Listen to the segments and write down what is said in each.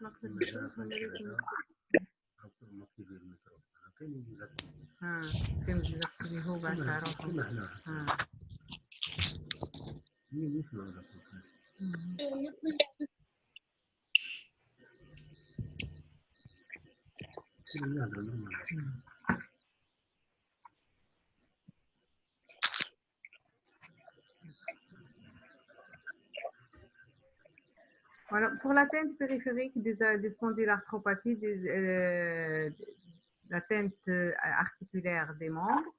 نقدر نشوف فين اللي هو بعد تعرفهم Voilà, pour l'atteinte périphérique des spondylarthropathies, l'atteinte articulaire des membres.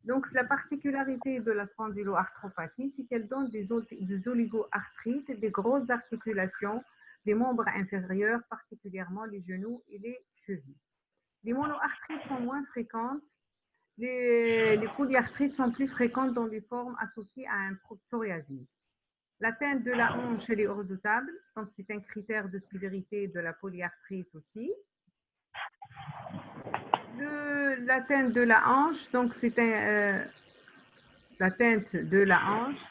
Donc, la particularité de la spondyloarthropathie, c'est qu'elle donne des oligoarthrites, des grosses articulations des membres inférieurs, particulièrement les genoux et les chevilles. Les monoarthrites sont moins fréquentes. Les polyarthrites sont plus fréquentes dans les formes associées à un psoriasis. L'atteinte de la hanche, elle est redoutable, donc c'est un critère de sévérité de la polyarthrite aussi. L'atteinte de la hanche, donc c'est l'atteinte de la hanche,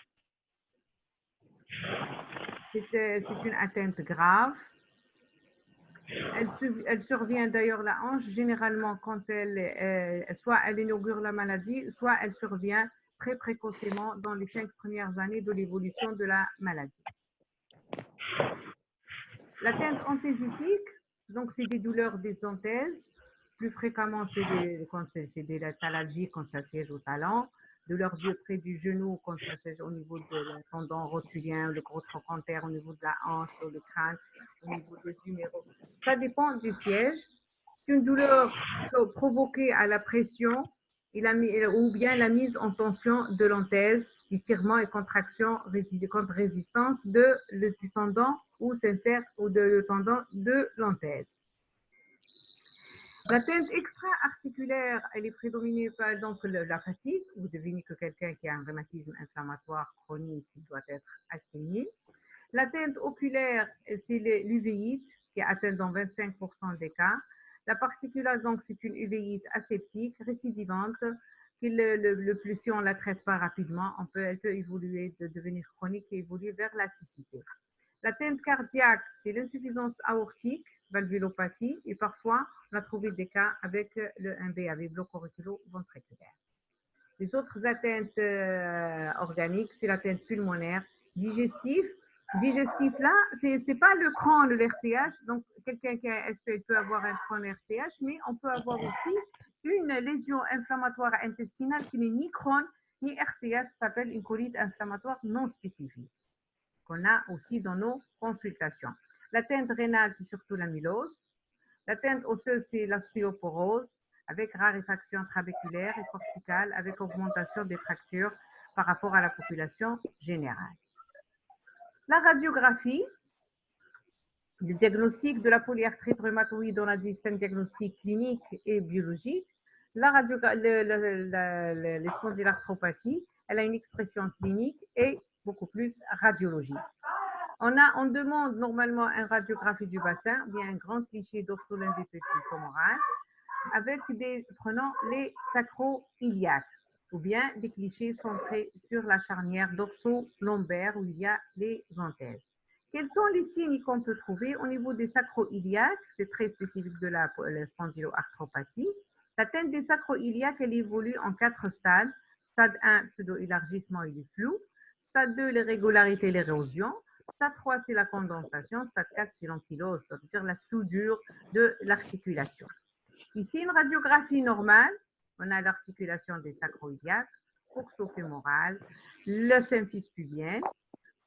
c'est une atteinte grave. Elle survient d'ailleurs la hanche généralement quand soit elle inaugure la maladie, soit elle survient très précocement dans les 5 premières années de l'évolution de la maladie. L'atteinte anthésitique, donc c'est des douleurs des anthèses. Plus fréquemment, c'est des thalalgies quand ça siège au talon, douleurs près du genou quand ça siège au niveau de tendon rotulien, le gros trochanter au niveau de la hanche, sur le crâne, au niveau des numéraux. Ça dépend du siège. C'est une douleur provoquée à la pression ou bien la mise en tension de l'anthèse, étirement et contraction contre résistance du tendon ou s'insère ou le tendon de l'anthèse. L'atteinte extra-articulaire, elle est prédominée par donc, la fatigue. Vous devinez que quelqu'un qui a un rhumatisme inflammatoire chronique doit être asthénique. L'atteinte oculaire, c'est l'uvéite qui atteint dans 25% des cas. La particularité, donc, c'est une uvéite aseptique, récidivante, qui le plus si on ne la traite pas rapidement, elle peut évoluer, devenir chronique et évoluer vers la cécité. L'atteinte cardiaque, c'est l'insuffisance aortique, valvulopathie, et parfois, on a trouvé des cas avec le 1B, bloc auriculo-ventriculaire. Les autres atteintes organiques, c'est l'atteinte pulmonaire, digestive. Digestif, là, c'est pas le Crohn, le RCH, donc quelqu'un qui a SPL peut avoir un Crohn RCH, mais on peut avoir aussi une lésion inflammatoire intestinale qui n'est ni Crohn ni RCH, ça s'appelle une colite inflammatoire non spécifique, qu'on a aussi dans nos consultations. L'atteinte rénale, c'est surtout l'amylose. L'atteinte osseuse, c'est l'ostéoporose, avec raréfaction trabéculaire et corticale, avec augmentation des fractures par rapport à la population générale. La radiographie, le diagnostic de la polyarthrite rhumatoïde, on a dit c'est un diagnostic clinique et biologique. Les spondylarthropathies, elle a une expression clinique et beaucoup plus radiologique. On demande normalement une radiographie du bassin, bien un grand cliché dorsolaire prenant les sacro-iliaques, ou bien des clichés centrés sur la charnière dorso-lombaire où il y a les anthèses. Quels sont les signes qu'on peut trouver au niveau des sacro-iliaques? C'est très spécifique de la spondyloarthropathie. L'atteinte des sacro-iliaques, elle évolue en 4 stades. Stade 1, pseudo-élargissement et du flou. Stade 2, l'irrégularité et l'érosion. Stade 3, c'est la condensation. Stade 4, c'est l'ankylose, c'est-à-dire la soudure de l'articulation. Ici, une radiographie normale, on a l'articulation des sacro-iliaques, coxo-fémorale, le symphyse pubienne.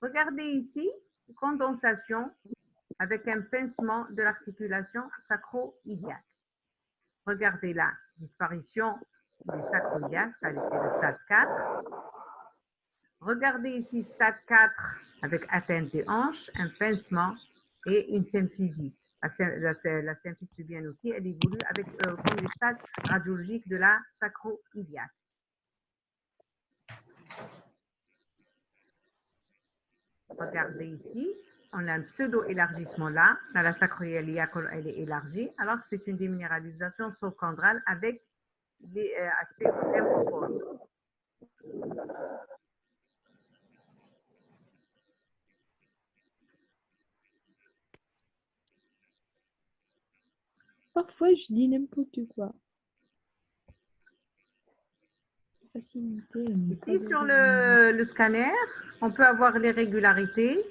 Regardez ici, condensation avec un pincement de l'articulation sacro-iliaque. Regardez là, disparition des sacro-iliaques, ça c'est le stade 4. Regardez ici, stade 4 avec atteinte des hanches, un pincement et une symphysie. La symphyse pubienne aussi, elle évolue avec comme les stades radiologiques de la sacro-iliaque. Regardez ici, on a un pseudo-élargissement là, dans la sacro-iliaque, elle est élargie, alors que c'est une déminéralisation sous-chondrale avec des aspects lymphoposes. Parfois, je dis n'importe quoi. Facilité. Ici, sur le scanner, on peut avoir les régularités.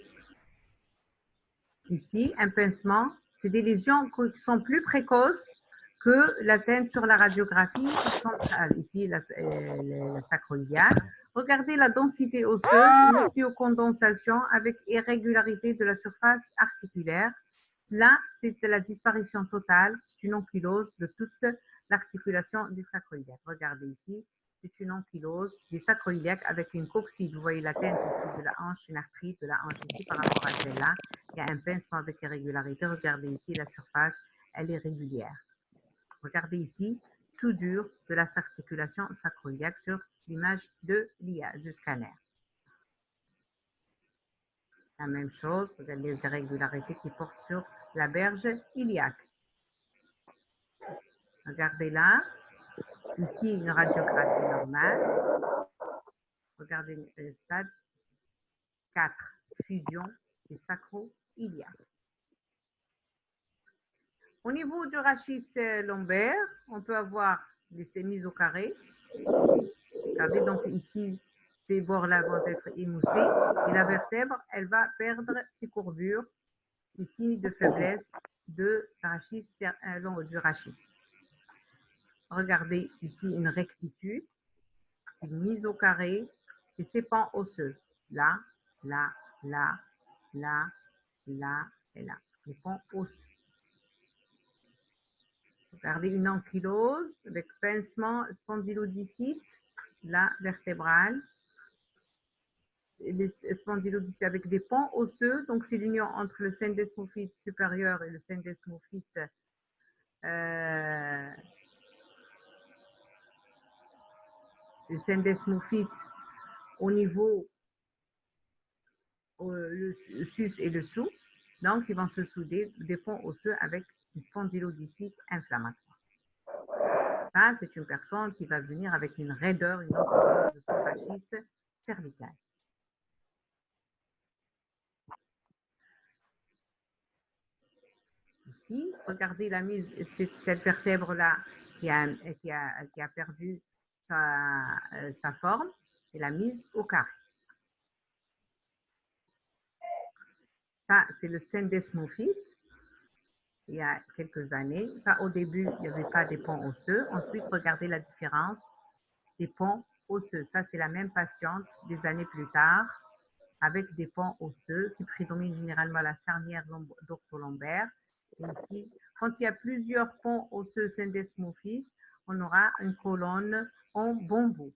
Ici, un pincement. C'est des lésions qui sont plus précoces que l'atteinte sur la radiographie centrale. Ici, la sacroiliaque. Regardez la densité osseuse, une ostéocondensation avec irrégularité de la surface articulaire. Là, c'est la disparition totale, c'est une ankylose de toute l'articulation des sacroiliaques. Regardez ici, c'est une ankylose des sacroiliaques avec une coccyde. Vous voyez la teinte ici de la hanche, une arthrite de la hanche ici par rapport à celle-là. Il y a un pincement avec irrégularité. Regardez ici, la surface, elle est régulière. Regardez ici, soudure de la articulation sacroiliaque sur l'image de l'IA, du scanner. La même chose, regardez les irrégularités qui portent sur la berge iliaque. Regardez là, ici une radiographie normale. Regardez le stade 4, fusion du sacro-iliaque. Au niveau du rachis lombaire, on peut avoir des mises au carré. Regardez donc ici, ces bords-là vont être émoussés et la vertèbre, elle va perdre ses courbures, des signes de faiblesse de rachis, du rachis. Regardez ici une rectitude, une mise au carré et ses pans osseux. Là, là, là, là, là et là. Les pans osseux. Regardez une ankylose avec pincement spondylodicite, la vertébrale. Les spondylodicites avec des pans osseux, donc c'est l'union entre le syndesmophyte supérieur et le syndesmophyte au niveau le sus et le sous, donc ils vont se souder des ponts osseux avec des spondylodicites inflammatoires. Ça, c'est une personne qui va venir avec une raideur, une ankylose de son rachis cervical. Ici, regardez la mise, cette vertèbre-là qui a perdu sa forme, c'est la mise au carré. Ça, c'est le syndesmophyte, il y a quelques années. Ça, au début, il n'y avait pas des ponts osseux. Ensuite, regardez la différence des ponts osseux. Ça, c'est la même patiente des années plus tard, avec des ponts osseux qui prédominent généralement la charnière dorso-lombaire. Et ici, quand il y a plusieurs ponts osseux syndesmophytes, on aura une colonne en bonbon.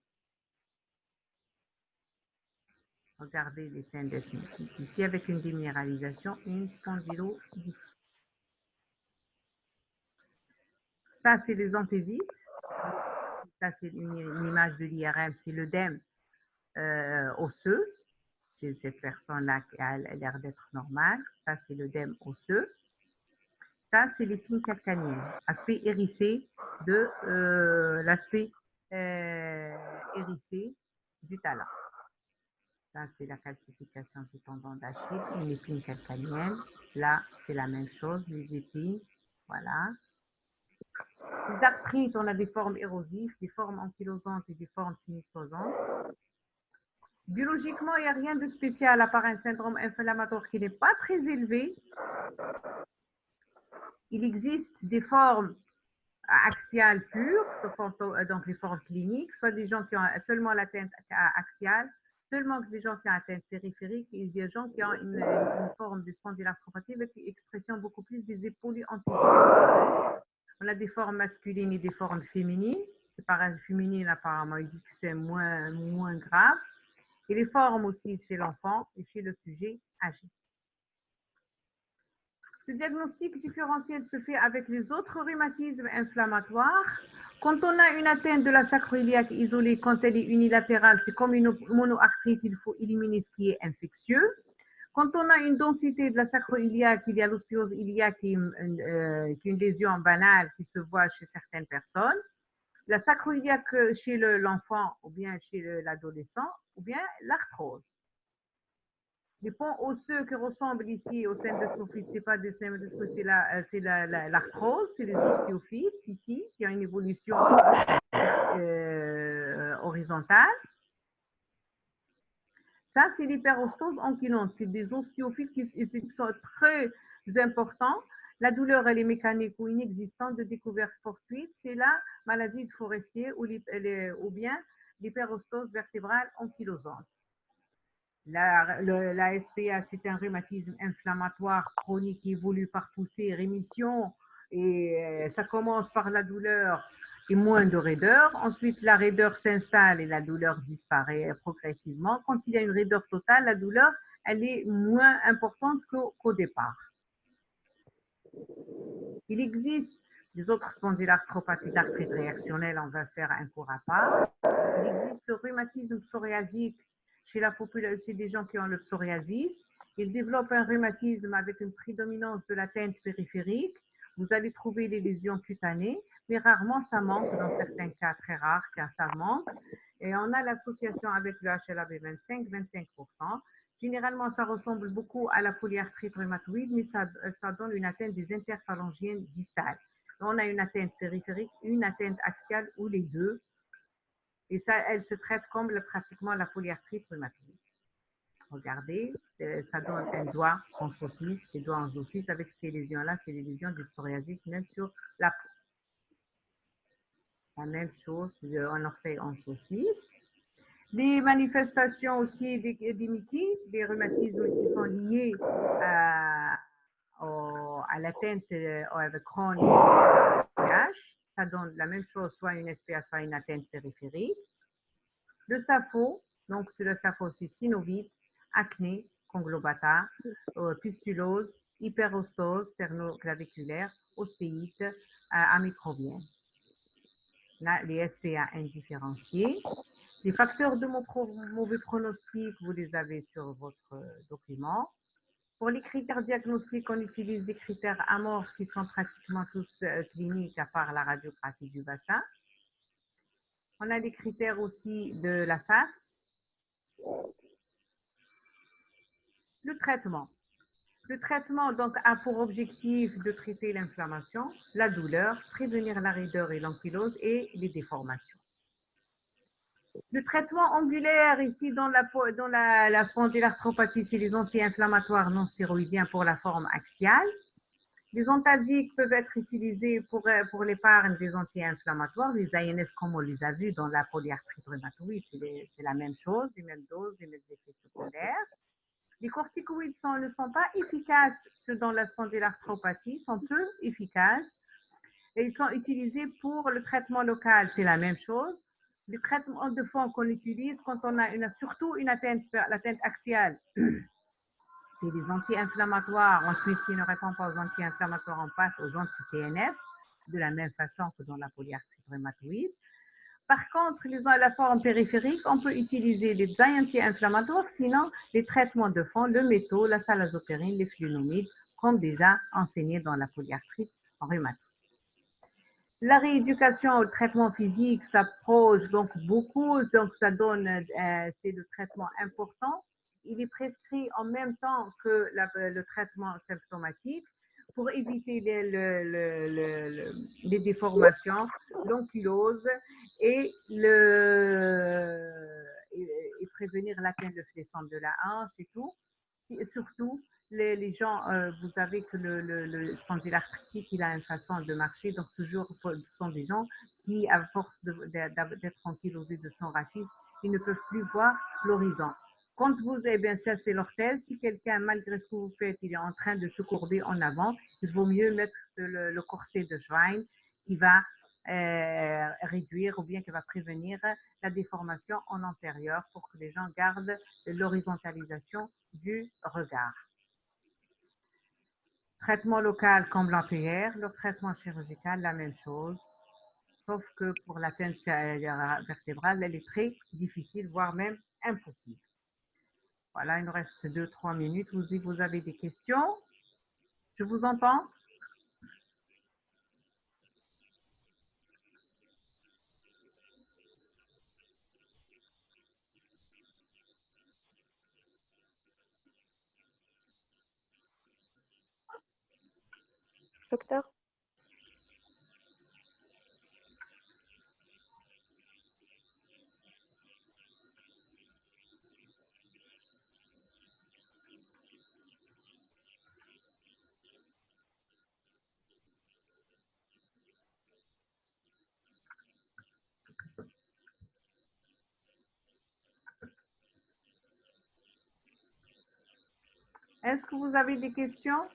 Regardez les syndesmophytes. Ici, avec une déminéralisation, une spondylodicite. Ça, c'est les anthésites. Ça, c'est une image de l'IRM, c'est l'œdème osseux. Chez cette personne-là qui a l'air d'être normale. Ça, c'est l'œdème osseux. Ça, c'est l'épine calcanéenne, aspect hérissé de l'aspect hérissé du talon. Ça, c'est la calcification du tendon d'Achille, une épine calcanéenne. Là, c'est la même chose, les épines. Voilà. Les arthrites, on a des formes érosives, des formes ankylosantes et des formes sinusosantes. Biologiquement, il n'y a rien de spécial à part un syndrome inflammatoire qui n'est pas très élevé. Il existe des formes axiales pures, donc les formes cliniques, soit des gens qui ont seulement l'atteinte axiale, seulement des gens qui ont atteinte périphérique et des gens qui ont une forme de spondylarthropathie avec une expression beaucoup plus des épaules antécédentes. On a des formes masculines et des formes féminines. C'est pareil, féminine apparemment, il dit que c'est moins grave. Et les formes aussi chez l'enfant et chez le sujet âgé. Le diagnostic différentiel se fait avec les autres rhumatismes inflammatoires. Quand on a une atteinte de la sacroiliaque isolée, quand elle est unilatérale, c'est comme une monoarthrite, il faut éliminer ce qui est infectieux. Quand on a une densité de la sacroiliaque, il y a l'ostéose iliaque qui est une lésion banale qui se voit chez certaines personnes. La sacroiliaque chez l'enfant ou bien chez l'adolescent ou bien l'arthrose. Les ponts osseux qui ressemblent ici au syndesmophyte, c'est pas des syndesmophytes, c'est l'arthrose, c'est les ostéophytes ici, qui ont une évolution horizontale. Ça, c'est l'hyperostose ankylosante. C'est des ostéophytes qui sont très importants. La douleur, elle est mécanique ou inexistante de découverte fortuite. C'est la maladie de Forestier ou bien l'hyperostose vertébrale ankylosante. La SPA, c'est un rhumatisme inflammatoire chronique qui évolue par poussée, rémission, et ça commence par la douleur et moins de raideur. Ensuite, la raideur s'installe et la douleur disparaît progressivement. Quand il y a une raideur totale, la douleur, elle est moins importante qu'au départ. Il existe des autres spondylarthropathies d'arthrite réactionnelle, on va faire un cours à part. Il existe le rhumatisme psoriasique chez la population, c'est des gens qui ont le psoriasis. Ils développent un rhumatisme avec une prédominance de la teinte périphérique. Vous allez trouver des lésions cutanées, mais rarement ça manque, dans certains cas très rares, car ça manque. Et on a l'association avec le HLA-B 25%. Généralement, ça ressemble beaucoup à la polyarthrite rhumatoïde, mais ça donne une atteinte des interphalangiennes distales. On a une atteinte périphérique, une atteinte axiale ou les deux. Et ça, elle se traite comme pratiquement la polyarthrite rhumatoïde. Regardez, ça donne un doigt en saucisse, des doigts en saucisse avec ces lésions-là, c'est les lésions du psoriasis, même sur la peau. La même chose, un orteil en saucisse. Des manifestations aussi d'Imiki, des rhumatismes qui sont liés à l'atteinte avec Crohn et PH. Ça donne la même chose, soit une SPA, soit une atteinte périphérique. Le SAPHO, donc c'est le SAPHO, c'est synovite, acné, conglobata, pustulose, hyperostose sternoclaviculaire, ostéite, amicrobienne. Là, les SPA indifférenciés. Les facteurs de mauvais pronostic, vous les avez sur votre document. Pour les critères diagnostiques, on utilise des critères amorphes qui sont pratiquement tous cliniques à part la radiographie du bassin. On a des critères aussi de la SAS. Le traitement. Le traitement donc, a pour objectif de traiter l'inflammation, la douleur, prévenir la raideur et l'ankylose et les déformations. Le traitement angulaire ici dans la spondylarthropathie, c'est les anti-inflammatoires non stéroïdiens pour la forme axiale. Les antalgiques peuvent être utilisés pour l'épargne des anti-inflammatoires, les ANS comme on les a vus dans la polyarthrite rhumatoïde, c'est la même chose, les mêmes doses, les mêmes effets secondaires. Les corticoïdes ne sont pas efficaces dans la spondylarthropathie, sont peu efficaces et ils sont utilisés pour le traitement local, c'est la même chose. Les traitements de fond qu'on utilise quand on a surtout une atteinte axiale, c'est les anti-inflammatoires. Ensuite, s'il ne répond pas aux anti-inflammatoires, on passe aux anti-TNF, de la même façon que dans la polyarthrite rhumatoïde. Par contre, la forme périphérique, on peut utiliser les anti-inflammatoires, sinon les traitements de fond, le métaux, la salazopérine, les flunomides, comme déjà enseigné dans la polyarthrite rhumatoïde. La rééducation au traitement physique s'approche donc beaucoup, donc ça donne, c'est le traitement important. Il est prescrit en même temps que le traitement symptomatique pour éviter les déformations, l'ankylose et prévenir l'atteinte de flécissement de la hanche et tout. Et surtout, les gens, vous savez que le spondylarthritique, il a une façon de marcher, donc toujours, ce sont des gens qui, à force d'être ankylosés de son rachis, ils ne peuvent plus voir l'horizon. Quand vous, eh bien, ça c'est l'orthèse, si quelqu'un, malgré ce que vous faites, il est en train de se courber en avant, il vaut mieux mettre le corset de Schwein qui va réduire ou bien qui va prévenir la déformation en antérieur pour que les gens gardent l'horizontalisation du regard. Traitement local comme l'APR, le traitement chirurgical, la même chose, sauf que pour l'atteinte vertébrale, elle est très difficile, voire même impossible. Voilà, il nous reste 2-3 minutes. Vous avez des questions? Je vous entends? docteur? Est-ce que vous avez des questions?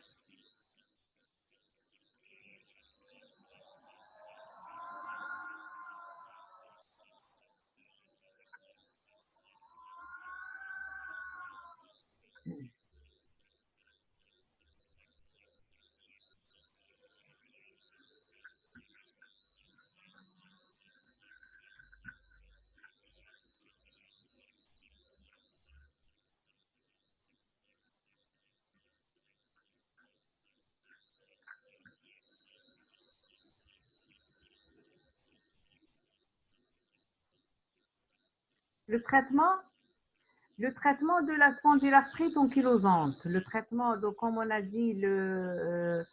Le traitement de la spondylarthrite ankylosante, le traitement, donc, comme on a dit, euh,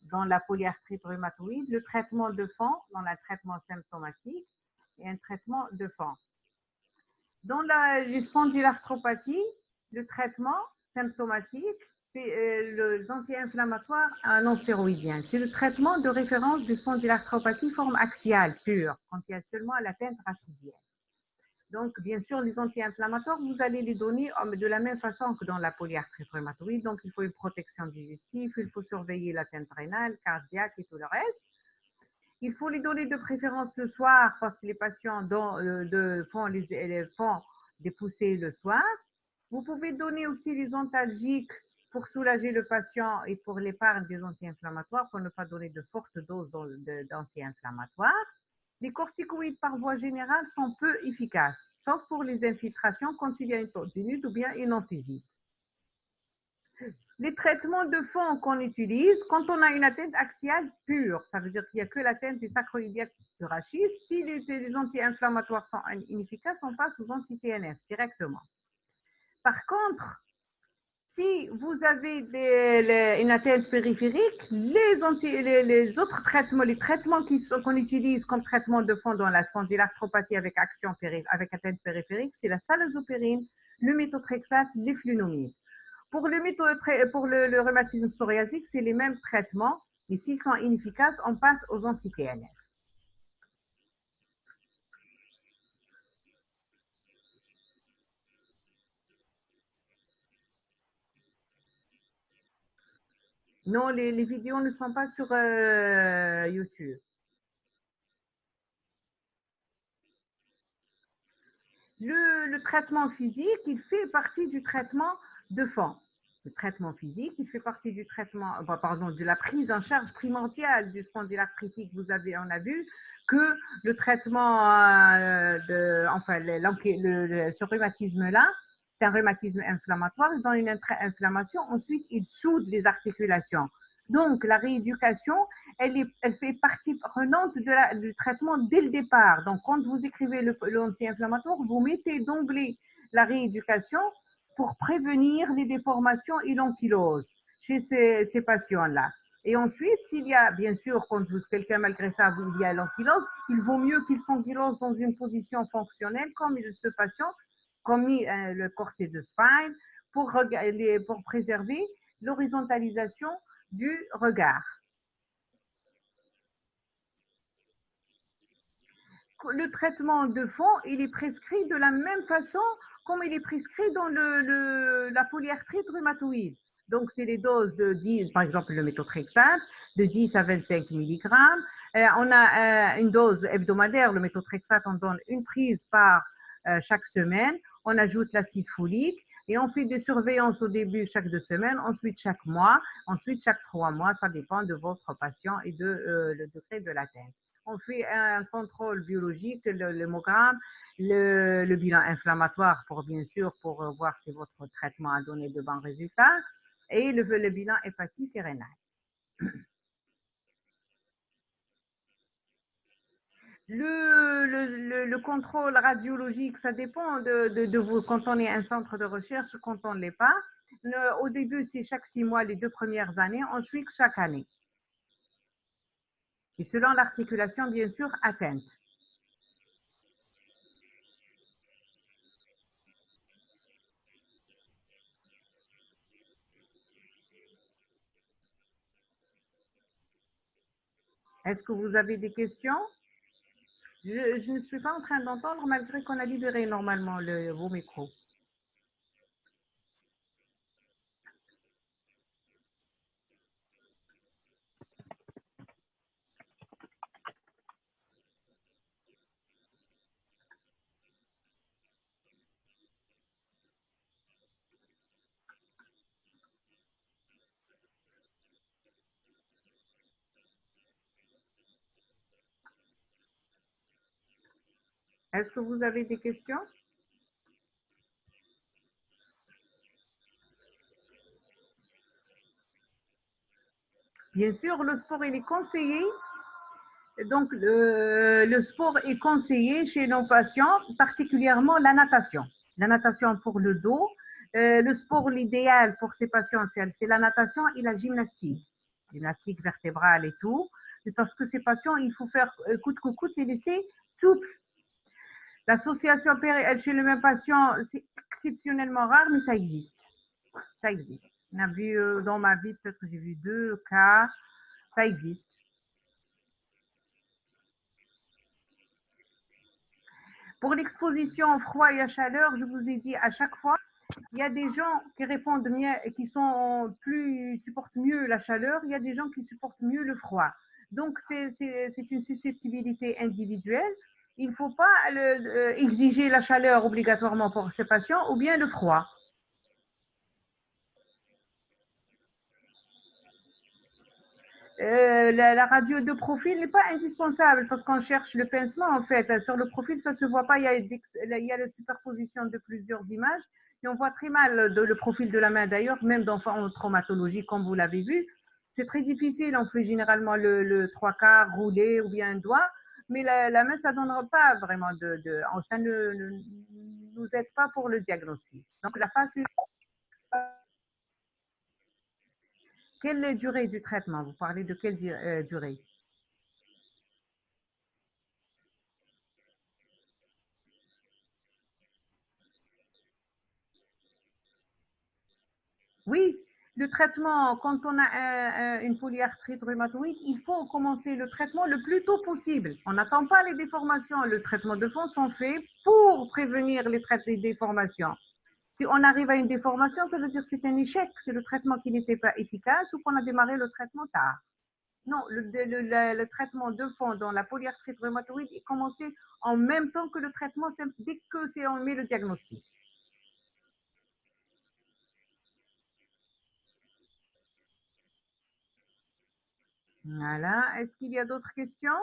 dans la polyarthrite rhumatoïde, le traitement de fond, dans le traitement symptomatique et un traitement de fond. Dans les spondylarthropathies, le traitement symptomatique, c'est les anti-inflammatoires non stéroïdiens. C'est le traitement de référence des spondylarthropathies forme axiale pure, quand il y a seulement l'atteinte rachidienne. Donc, bien sûr, les anti-inflammatoires, vous allez les donner de la même façon que dans la polyarthrite rhumatoïde. Donc, il faut une protection digestive, il faut surveiller l'atteinte rénale, cardiaque et tout le reste. Il faut les donner de préférence le soir parce que les patients font des poussées le soir. Vous pouvez donner aussi les antalgiques pour soulager le patient et pour l'épargne des anti-inflammatoires, pour ne pas donner de fortes doses d'anti-inflammatoires. Les corticoïdes par voie générale sont peu efficaces, sauf pour les infiltrations quand il y a une tendinite ou bien une enthésite. Les traitements de fond qu'on utilise quand on a une atteinte axiale pure, ça veut dire qu'il n'y a que l'atteinte des sacroiliaques de rachis. Si les anti-inflammatoires sont inefficaces, on passe aux anti-TNF directement. Par contre, si vous avez une atteinte périphérique, les autres traitements, les traitements qu'on utilise comme traitement de fond dans la spondylarthropathie avec atteinte périphérique, c'est la salazopérine, le méthotrexate, les flunomides. Pour le rhumatisme psoriasique, c'est les mêmes traitements, mais s'ils sont inefficaces, on passe aux anti-TNF. Non, les vidéos ne sont pas sur YouTube. Le traitement physique, il fait partie du traitement de fond. Le traitement physique, il fait partie du traitement, de la prise en charge primordiale du spondylarthritique. On a vu que le traitement ce rhumatisme-là, c'est un rhumatisme inflammatoire. Dans une inflammation, ensuite, il soude les articulations. Donc, la rééducation, elle fait partie prenante du traitement dès le départ. Donc, quand vous écrivez l'anti-inflammatoire, vous mettez d'emblée la rééducation pour prévenir les déformations et l'ankylose chez ces patients-là. Et ensuite, s'il y a, bien sûr, quand quelqu'un, malgré ça, il y a l'ankylose, il vaut mieux qu'il s'ankylose dans une position fonctionnelle, comme ce patient, comme le corset de spine, pour préserver l'horizontalisation du regard. Le traitement de fond, il est prescrit de la même façon comme il est prescrit dans la polyarthrite rhumatoïde. Donc, c'est les doses de 10, par exemple le méthotrexate, de 10 à 25 mg. On a une dose hebdomadaire, le méthotrexate, on donne une prise par chaque semaine. On ajoute l'acide folique et on fait des surveillances au début chaque 2 semaines, ensuite chaque mois, ensuite chaque 3 mois. Ça dépend de votre patient et le degré de l'atteinte. On fait un contrôle biologique, l'hémogramme, le bilan inflammatoire pour voir si votre traitement a donné de bons résultats et le bilan hépatique et rénal. Le contrôle radiologique, ça dépend de vous. Quand on est un centre de recherche, quand on ne l'est pas, Au début, c'est chaque 6 mois, les 2 premières années, ensuite chaque année. Et selon l'articulation, bien sûr, atteinte. Est-ce que vous avez des questions? Je ne suis pas en train d'entendre malgré qu'on a libéré normalement vos micros. Est-ce que vous avez des questions? Bien sûr, le sport, il est conseillé. Donc, le sport est conseillé chez nos patients, particulièrement la natation. La natation pour le dos. Le sport, l'idéal pour ces patients, c'est la natation et la gymnastique. Gymnastique vertébrale et tout. Parce que ces patients, il faut faire coûte que coûte les laisser souples. L'association chez le même patient, c'est exceptionnellement rare, mais ça existe. Ça existe. On a vu dans ma vie, peut-être que j'ai vu 2 cas. Ça existe. Pour l'exposition au froid et à chaleur, je vous ai dit à chaque fois, il y a des gens qui répondent mieux et qui supportent mieux la chaleur, il y a des gens qui supportent mieux le froid. Donc, c'est une susceptibilité individuelle. Il ne faut pas exiger la chaleur obligatoirement pour ces patients ou bien le froid. La radio de profil n'est pas indispensable parce qu'on cherche le pincement en fait. Sur le profil, ça ne se voit pas. Il y a la superposition de plusieurs images et on voit très mal le profil de la main d'ailleurs, même dans en traumatologie comme vous l'avez vu. C'est très difficile. On fait généralement le trois quarts roulé ou bien un doigt, mais la main, ça ne donnera pas vraiment ça ne nous aide pas pour le diagnostic. Donc la face. Quelle est la durée du traitement? Vous parlez de quelle durée? Oui, le traitement, quand on a une polyarthrite rhumatoïde, il faut commencer le traitement le plus tôt possible. On n'attend pas les déformations. Le traitement de fond sont faits pour prévenir les déformations. Si on arrive à une déformation, ça veut dire que c'est un échec, c'est le traitement qui n'était pas efficace ou qu'on a démarré le traitement tard. Non, le traitement de fond dans la polyarthrite rhumatoïde est commencé en même temps que le traitement, dès que on met le diagnostic. Voilà. Est-ce qu'il y a d'autres questions?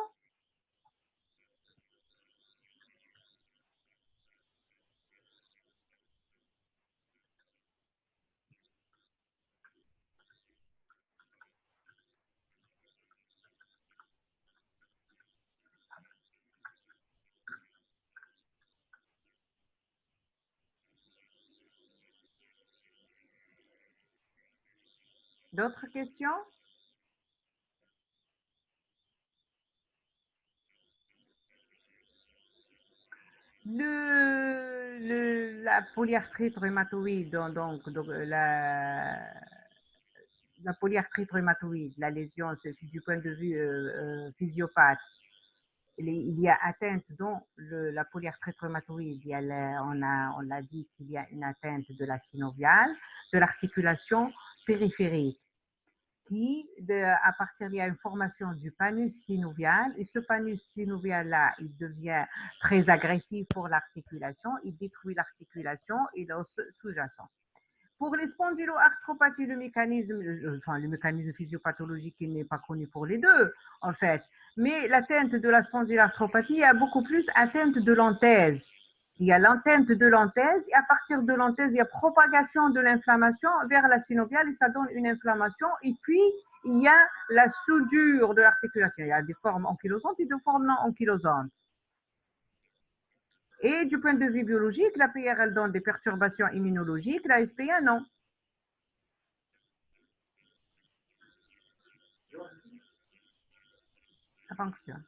D'autres questions? La polyarthrite rhumatoïde, donc la polyarthrite rhumatoïde, la lésion, du point de vue physiopathe, il y a atteinte dans la polyarthrite rhumatoïde, on l'a dit qu'il y a une atteinte de la synoviale, de l'articulation périphérique. À partir il y a une formation du panus synovial et ce panus synovial là il devient très agressif pour l'articulation, il détruit l'articulation et l'os sous-jacent. Pour les spondyloarthropathies, le mécanisme physiopathologique il n'est pas connu pour les deux en fait, mais l'atteinte de la spondyloarthropathie, il y a beaucoup plus atteinte de l'anthèse. Il y a l'atteinte de l'anthèse et à partir de l'anthèse, il y a propagation de l'inflammation vers la synoviale et ça donne une inflammation. Et puis, il y a la soudure de l'articulation. Il y a des formes ankylosantes et des formes non ankylosantes. Et du point de vue biologique, la PR, elle donne des perturbations immunologiques, la SPA, non. Ça fonctionne.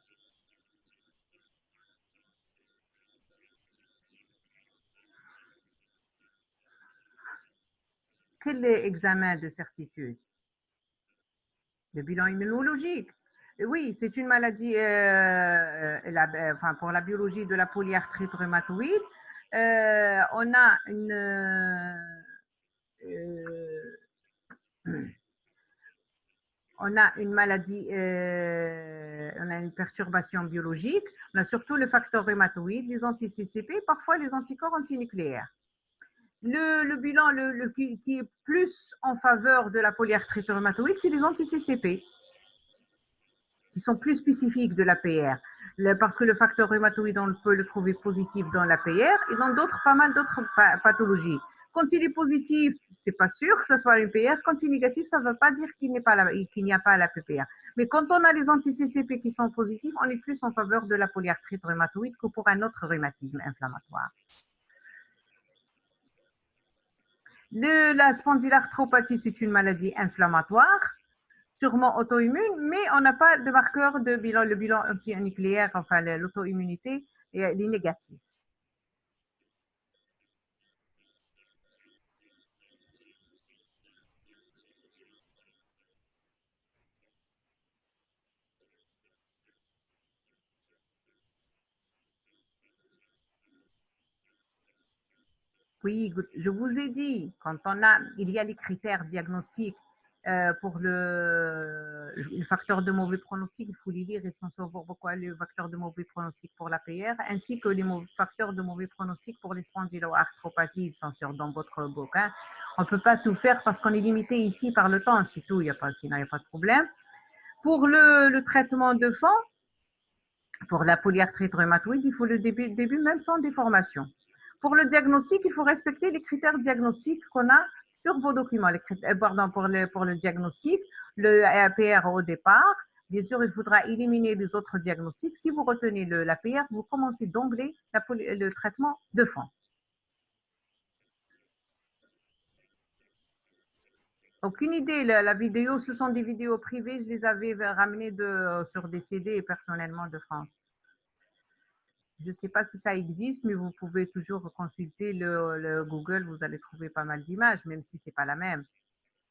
Quel est l'examen de certitude? Le bilan immunologique. Oui, c'est une maladie, pour la biologie de la polyarthrite rhumatoïde. On a une maladie, on a une perturbation biologique, on a surtout le facteur rhumatoïde, les anti-CCP, parfois les anticorps antinucléaires. Le bilan qui est plus en faveur de la polyarthrite rhumatoïde, c'est les anti-CCP, qui sont plus spécifiques de l'APR, parce que le facteur rhumatoïde, on peut le trouver positif dans l'APR et dans pas mal d'autres pathologies. Quand il est positif, c'est pas sûr que ce soit une PR. Quand il est négatif, ça ne veut pas dire qu'il n'y a pas la PPR. Mais quand on a les anti-CCP qui sont positifs, on est plus en faveur de la polyarthrite rhumatoïde que pour un autre rhumatisme inflammatoire. La spondylarthropathie, c'est une maladie inflammatoire, sûrement auto-immune, mais on n'a pas de marqueur de bilan. Le bilan antinucléaire, enfin l'auto-immunité, est négatif. Oui, je vous ai dit, il y a les critères diagnostiques pour le facteur de mauvais pronostic, il faut les lire et s'en savoir pourquoi le facteur de mauvais pronostic pour la PR, ainsi que les facteurs de mauvais pronostic pour les spondyloarthropathies, ils sont dans votre bouquin. On ne peut pas tout faire parce qu'on est limité ici par le temps, c'est tout, sinon il n'y a pas de problème. Pour le traitement de fond, pour la polyarthrite rhumatoïde, il faut le début même sans déformation. Pour le diagnostic, il faut respecter les critères diagnostiques qu'on a sur vos documents. Pour le diagnostic, le APR au départ, bien sûr, il faudra éliminer les autres diagnostics. Si vous retenez l'APR, vous commencez d'emblée le traitement de fond. Aucune idée, la vidéo, ce sont des vidéos privées, je les avais ramenées sur des CD personnellement de France. Je ne sais pas si ça existe, mais vous pouvez toujours consulter le Google, vous allez trouver pas mal d'images, même si ce n'est pas la même.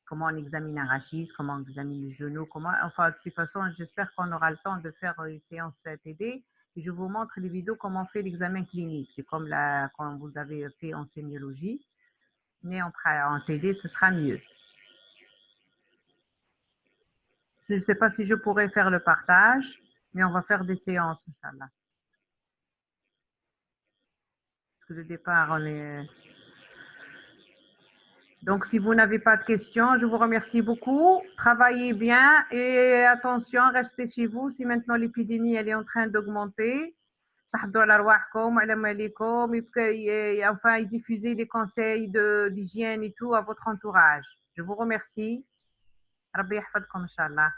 Comment on examine un rachis, comment on examine les genoux, enfin, de toute façon, j'espère qu'on aura le temps de faire une séance TD et je vous montre les vidéos comment on fait l'examen clinique. C'est comme quand vous avez fait en sémiologie, mais en TD, ce sera mieux. Je ne sais pas si je pourrais faire le partage, mais on va faire des séances, Inch'Allah. Parce que le départ, on est... Donc, si vous n'avez pas de questions, je vous remercie beaucoup. Travaillez bien et attention, restez chez vous. Si maintenant l'épidémie elle est en train d'augmenter, enfin, diffusez les conseils d'hygiène et tout à votre entourage. Je vous remercie. Rabbi yahfadkom, Inch'Allah.